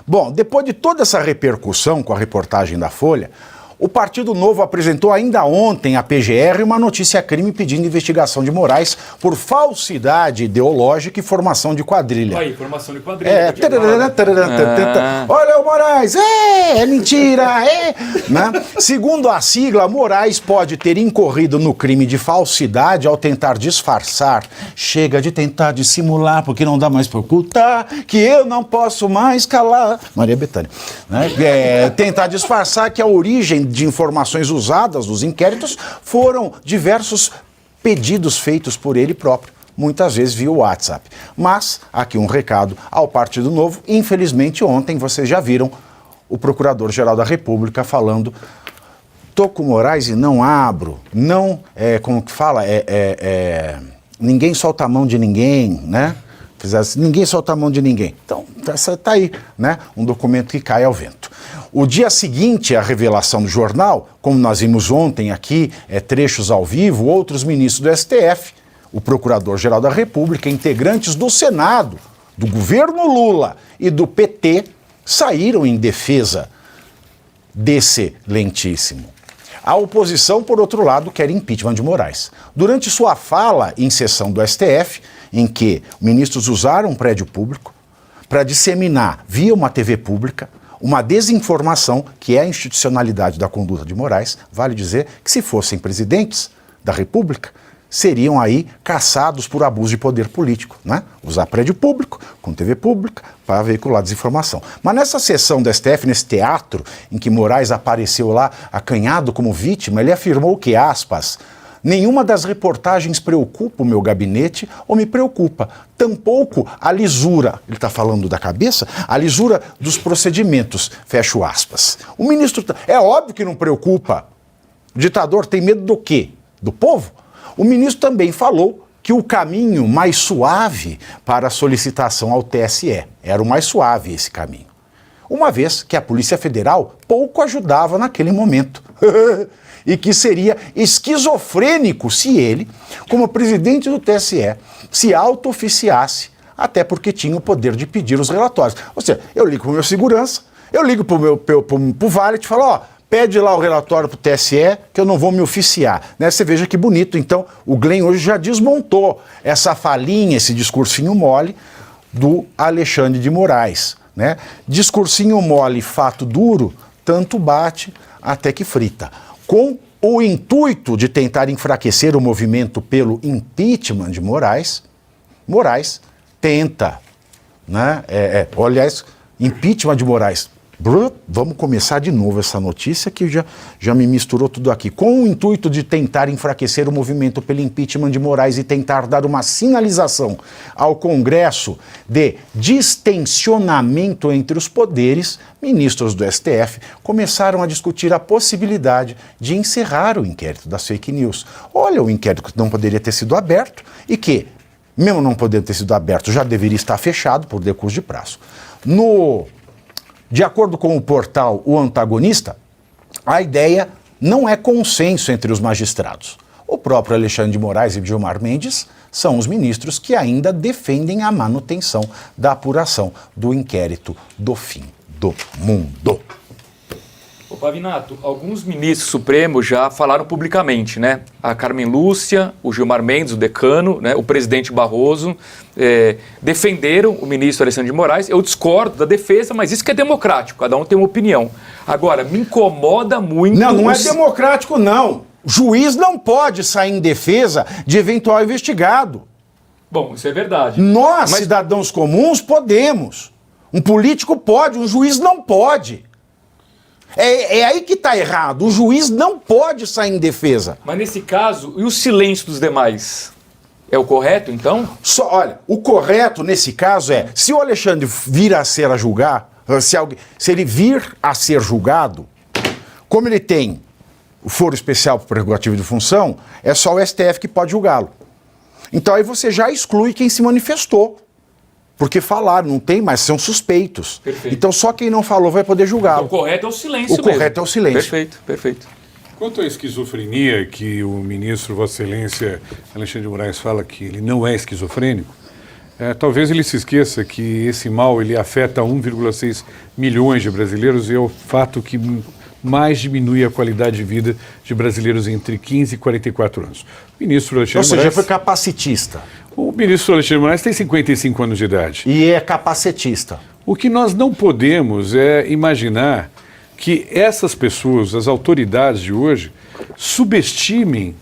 Bom, depois de toda essa repercussão com a reportagem da Folha, o Partido Novo apresentou ainda ontem à PGR uma notícia-crime pedindo investigação de Moraes por falsidade ideológica e formação de quadrilha. Aí, formação de quadrilha. Olha o Moraes, é mentira, né? Segundo a sigla, Moraes pode ter incorrido no crime de falsidade ao tentar disfarçar. Chega de tentar dissimular, porque não dá mais para ocultar, que eu não posso mais calar. Maria Bethânia. Né? Tentar disfarçar que a origem de informações usadas nos inquéritos foram diversos pedidos feitos por ele próprio, muitas vezes via WhatsApp. Mas, aqui um recado ao Partido Novo. Infelizmente, ontem vocês já viram o Procurador-Geral da República falando: tô com Moraes e não abro, não, como que fala, ninguém solta a mão de ninguém, né? Ninguém solta a mão de ninguém. Então, tá aí, né? Um documento que cai ao vento. O dia seguinte à revelação do jornal, como nós vimos ontem aqui, trechos ao vivo, outros ministros do STF, o Procurador-Geral da República, integrantes do Senado, do governo Lula e do PT, saíram em defesa desse lentíssimo. A oposição, por outro lado, quer impeachment de Moraes. Durante sua fala em sessão do STF, em que ministros usaram um prédio público para disseminar via uma TV pública uma desinformação que é a institucionalidade da conduta de Moraes, vale dizer que se fossem presidentes da República, seriam aí caçados por abuso de poder político, né? Usar prédio público, com TV pública, para veicular desinformação. Mas nessa sessão do STF, nesse teatro, em que Moraes apareceu lá acanhado como vítima, ele afirmou que, aspas, nenhuma das reportagens preocupa o meu gabinete ou me preocupa. Tampouco a lisura, ele está falando da cabeça, a lisura dos procedimentos, fecho aspas. O ministro, é óbvio que não preocupa. O ditador tem medo do quê? Do povo? O ministro também falou que o caminho mais suave para a solicitação ao TSE, era o mais suave esse caminho. Uma vez que a Polícia Federal pouco ajudava naquele momento. E que seria esquizofrênico se ele, como presidente do TSE, se auto-oficiasse, até porque tinha o poder de pedir os relatórios. Ou seja, eu ligo para o meu segurança, eu ligo para o Valet e falo, ó, pede lá o relatório para o TSE que eu não vou me oficiar. Né? Você veja que bonito. Então, o Glenn hoje já desmontou essa falinha, esse discursinho mole do Alexandre de Moraes. Né? Discursinho mole, fato duro, tanto bate até que frita. Com o intuito de tentar enfraquecer o movimento pelo impeachment de Moraes, Moraes tenta, né? Aliás, impeachment de Moraes. Vamos começar de novo essa notícia que já me misturou tudo aqui. Com o intuito de tentar enfraquecer o movimento pelo impeachment de Moraes e tentar dar uma sinalização ao Congresso de distensionamento entre os poderes, ministros do STF começaram a discutir a possibilidade de encerrar o inquérito das fake news. Olha, o inquérito que não poderia ter sido aberto e que, mesmo não podendo ter sido aberto, já deveria estar fechado por decurso de prazo. De acordo com o portal O Antagonista, a ideia não é consenso entre os magistrados. O próprio Alexandre de Moraes e Gilmar Mendes são os ministros que ainda defendem a manutenção da apuração do inquérito do fim do mundo. Ô Pavinato, alguns ministros supremos já falaram publicamente, né? A Carmen Lúcia, o Gilmar Mendes, o decano, né? O presidente Barroso, defenderam o ministro Alexandre de Moraes. Eu discordo da defesa, mas isso que é democrático, cada um tem uma opinião. Agora, me incomoda muito... Não é democrático, não. O juiz não pode sair em defesa de eventual investigado. Bom, isso é verdade. Nós, cidadãos comuns, podemos. Um político pode, um juiz não pode. É aí que está errado. O juiz não pode sair em defesa. Mas nesse caso, e o silêncio dos demais? É o correto, então? Olha, o correto nesse caso é, se o Alexandre vir a ser a julgar, se ele vir a ser julgado, como ele tem o foro especial por prerrogativa de função, é só o STF que pode julgá-lo. Então aí você já exclui quem se manifestou. Porque falaram, não tem mais, são suspeitos. Perfeito. Então só quem não falou vai poder julgá-lo. Então, o correto é o silêncio mesmo. O correto é o silêncio. Perfeito, perfeito. Quanto à esquizofrenia, que o ministro Vossa Excelência Alexandre de Moraes fala que ele não é esquizofrênico, Talvez ele se esqueça que esse mal ele afeta 1,6 milhões de brasileiros e é o fato que mais diminui a qualidade de vida de brasileiros entre 15 e 44 anos. O ministro Alexandre Ou seja, Moraes, foi capacitista. o ministro Alexandre Moraes tem 55 anos de idade. E é capacetista. O que nós não podemos é imaginar que essas pessoas, as autoridades de hoje, subestimem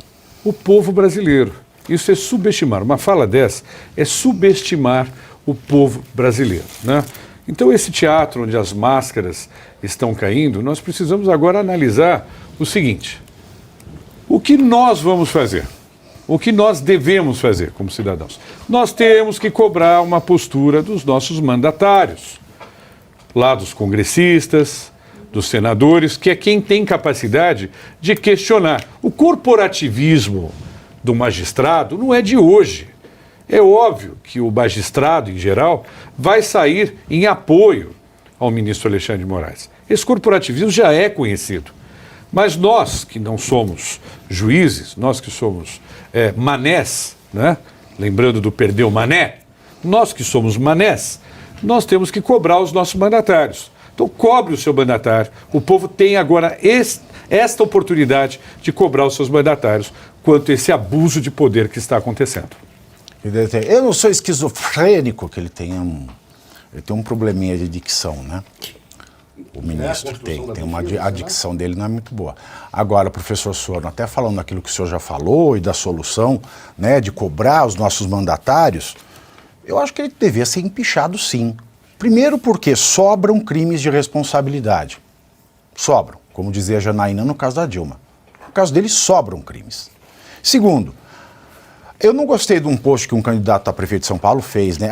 o povo brasileiro. Isso é subestimar. Uma fala dessa é subestimar o povo brasileiro, né? Então, esse teatro onde as máscaras estão caindo, nós precisamos agora analisar o seguinte: o que nós vamos fazer? O que nós devemos fazer como cidadãos? Nós temos que cobrar uma postura dos nossos mandatários, lá dos congressistas, dos senadores, que é quem tem capacidade de questionar. O corporativismo do magistrado não é de hoje. É óbvio que o magistrado, em geral, vai sair em apoio ao ministro Alexandre de Moraes. Esse corporativismo já é conhecido. Mas nós, que não somos juízes, nós que somos manés, né? Lembrando do perdeu mané, nós que somos manés, nós temos que cobrar os nossos mandatários. Então, cobre o seu mandatário. O povo tem agora esta oportunidade de cobrar os seus mandatários quanto a esse abuso de poder que está acontecendo. Eu não sou esquizofrênico, que ele tem um probleminha de dicção, né? O ministro a dicção dele não é muito boa. Agora, professor Sorno, até falando daquilo que o senhor já falou e da solução, né, de cobrar os nossos mandatários, eu acho que ele devia ser empichado, sim. Primeiro porque sobram crimes de responsabilidade. Sobram, como dizia a Janaína no caso da Dilma. No caso dele, sobram crimes. Segundo, eu não gostei de um post que um candidato a prefeito de São Paulo fez, né?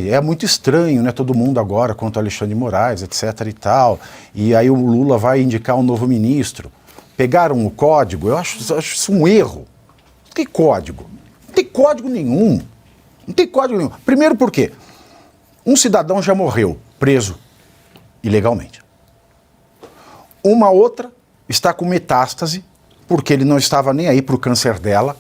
É muito estranho, né? Todo mundo agora contra o Alexandre de Moraes, etc e tal. E aí o Lula vai indicar um novo ministro. Pegaram o código, eu acho isso um erro. Não tem código. Não tem código nenhum. Não tem código nenhum. Primeiro por quê? Um cidadão já morreu, preso ilegalmente. Uma outra está com metástase, porque ele não estava nem aí para o câncer dela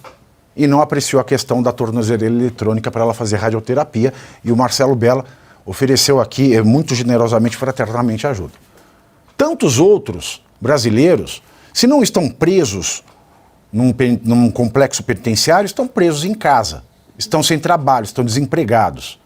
e não apreciou a questão da tornozeleira eletrônica para ela fazer radioterapia. E o Marcelo Bella ofereceu aqui, muito generosamente, fraternamente, ajuda. Tantos outros brasileiros, se não estão presos num complexo penitenciário, estão presos em casa, estão sem trabalho, estão desempregados.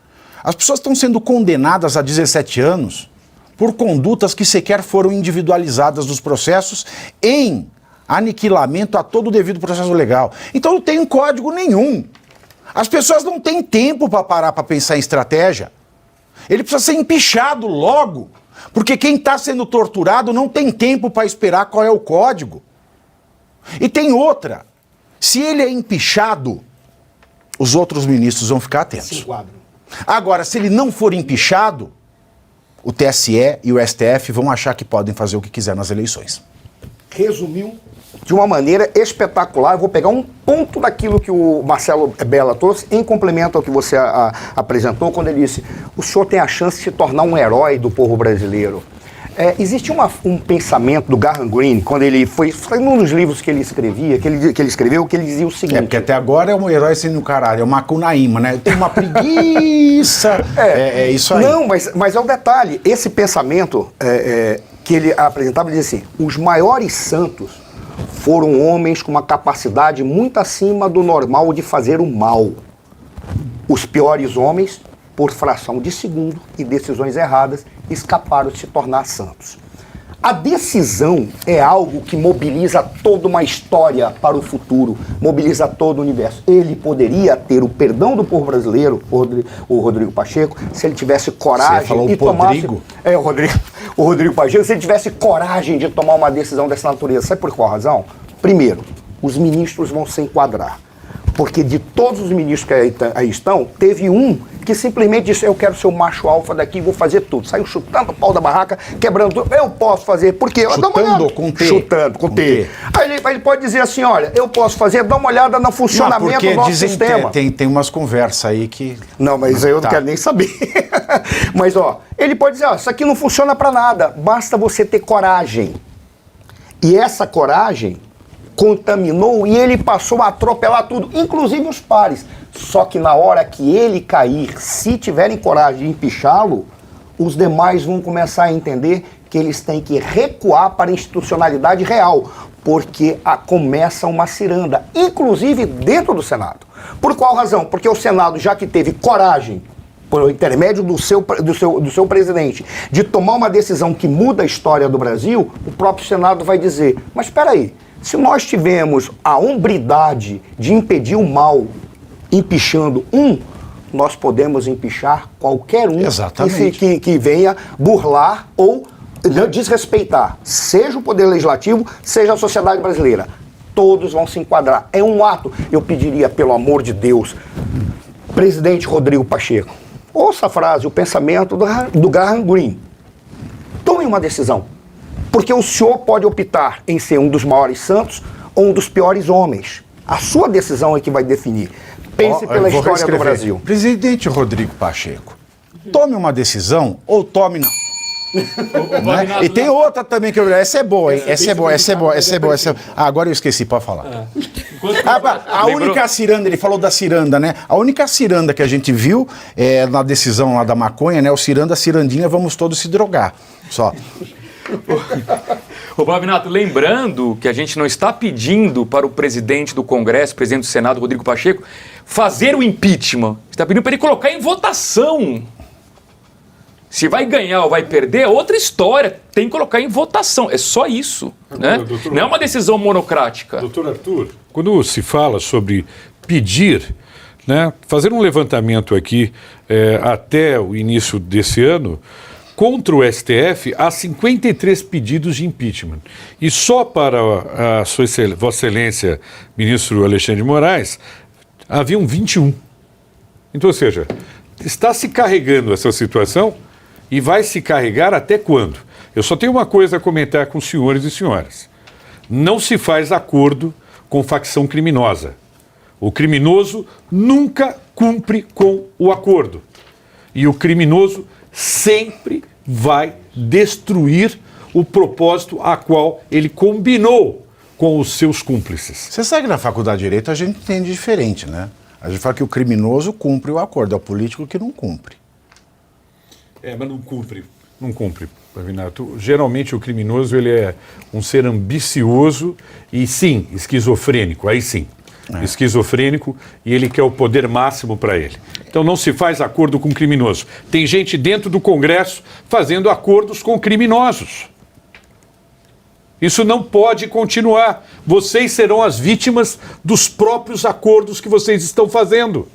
As pessoas estão sendo condenadas a 17 anos por condutas que sequer foram individualizadas nos processos em aniquilamento a todo o devido processo legal. Então não tem código nenhum. As pessoas não têm tempo para parar para pensar em estratégia. Ele precisa ser empichado logo, porque quem está sendo torturado não tem tempo para esperar qual é o código. E tem outra. Se ele é empichado, os outros ministros vão ficar atentos. Agora, se ele não for empichado, o TSE e o STF vão achar que podem fazer o que quiser nas eleições. Resumiu de uma maneira espetacular. Eu vou pegar um ponto daquilo que o Marcelo Bella trouxe, em complemento ao que você apresentou, quando ele disse: o senhor tem a chance de se tornar um herói do povo brasileiro. Existe um pensamento do Graham Greene, quando ele foi num dos livros que ele escrevia, que ele escreveu, que ele dizia o seguinte... porque até agora é um herói sendo caralho, é o Macunaíma, né? Eu tenho uma preguiça. É isso aí. Não, mas é um detalhe. Esse pensamento que ele apresentava, ele dizia assim: os maiores santos foram homens com uma capacidade muito acima do normal de fazer o mal. Os piores homens, por fração de segundo e decisões erradas, escaparam de se tornar santos. A decisão é algo que mobiliza toda uma história para o futuro, mobiliza todo o universo. Ele poderia ter o perdão do povo brasileiro, o Rodrigo Pacheco, se ele tivesse coragem... Você falou e tomasse... Rodrigo? O Rodrigo Pacheco, se ele tivesse coragem de tomar uma decisão dessa natureza. Sabe por qual razão? Primeiro, os ministros vão se enquadrar. Porque de todos os ministros que aí estão, teve um que simplesmente disse: eu quero ser o macho alfa daqui, vou fazer tudo. Saiu chutando o pau da barraca, quebrando tudo. Eu posso fazer, porque... Chutando com T. Chutando com T. Aí ele pode dizer assim: olha, eu posso fazer, dá uma olhada no funcionamento do nosso sistema. Tem umas conversas aí que... Não, mas eu não quero nem saber. Mas, ele pode dizer: isso aqui não funciona para nada, basta você ter coragem. E essa coragem contaminou e ele passou a atropelar tudo, inclusive os pares. Só que na hora que ele cair, se tiverem coragem de empichá-lo, os demais vão começar a entender que eles têm que recuar para a institucionalidade real, porque começa uma ciranda, inclusive dentro do Senado. Por qual razão? Porque o Senado, já que teve coragem, por intermédio do seu presidente, de tomar uma decisão que muda a história do Brasil, o próprio Senado vai dizer, mas espera aí, se nós tivemos a hombridade de impedir o mal empichando nós podemos empichar qualquer um que venha burlar ou desrespeitar, seja o Poder Legislativo, seja a sociedade brasileira. Todos vão se enquadrar. É um ato. Eu pediria, pelo amor de Deus, presidente Rodrigo Pacheco, ouça a frase, o pensamento do Graham Greene. Tome uma decisão. Porque o senhor pode optar em ser um dos maiores santos ou um dos piores homens. A sua decisão é que vai definir. Pense pela história do Brasil. Presidente Rodrigo Pacheco, tome uma decisão ou tome não. Né? E tem outra também que eu... Essa é boa, hein? Essa é boa. Ah, agora eu esqueci, pode falar. A única ciranda, ele falou da ciranda, né? A única ciranda que a gente viu na decisão lá da maconha, né? O ciranda, cirandinha, vamos todos se drogar. Só. Ô, Pavinato, lembrando que a gente não está pedindo para o presidente do Congresso, presidente do Senado, Rodrigo Pacheco, fazer o impeachment. Está pedindo para ele colocar em votação. Se vai ganhar ou vai perder é outra história. Tem que colocar em votação. É só isso. Né? Doutor, não é uma decisão monocrática. Doutor Arthur, quando se fala sobre pedir, né, fazer um levantamento aqui até o início desse ano, contra o STF, há 53 pedidos de impeachment. E só para a Vossa Excelência, ministro Alexandre de Moraes, haviam 21. Então, ou seja, está se carregando essa situação e vai se carregar até quando? Eu só tenho uma coisa a comentar com os senhores e senhoras. Não se faz acordo com facção criminosa. O criminoso nunca cumpre com o acordo. E o criminoso sempre vai destruir o propósito a qual ele combinou com os seus cúmplices. Você sabe que na faculdade de Direito a gente entende diferente, né? A gente fala que o criminoso cumpre o acordo, é o político que não cumpre. Mas não cumpre. Não cumpre, Pavinato. Geralmente o criminoso ele é um ser ambicioso e sim, esquizofrênico, aí sim. Esquizofrênico e ele quer o poder máximo para ele. Então não se faz acordo com criminoso. Tem gente dentro do Congresso fazendo acordos com criminosos. Isso não pode continuar. Vocês serão as vítimas dos próprios acordos que vocês estão fazendo.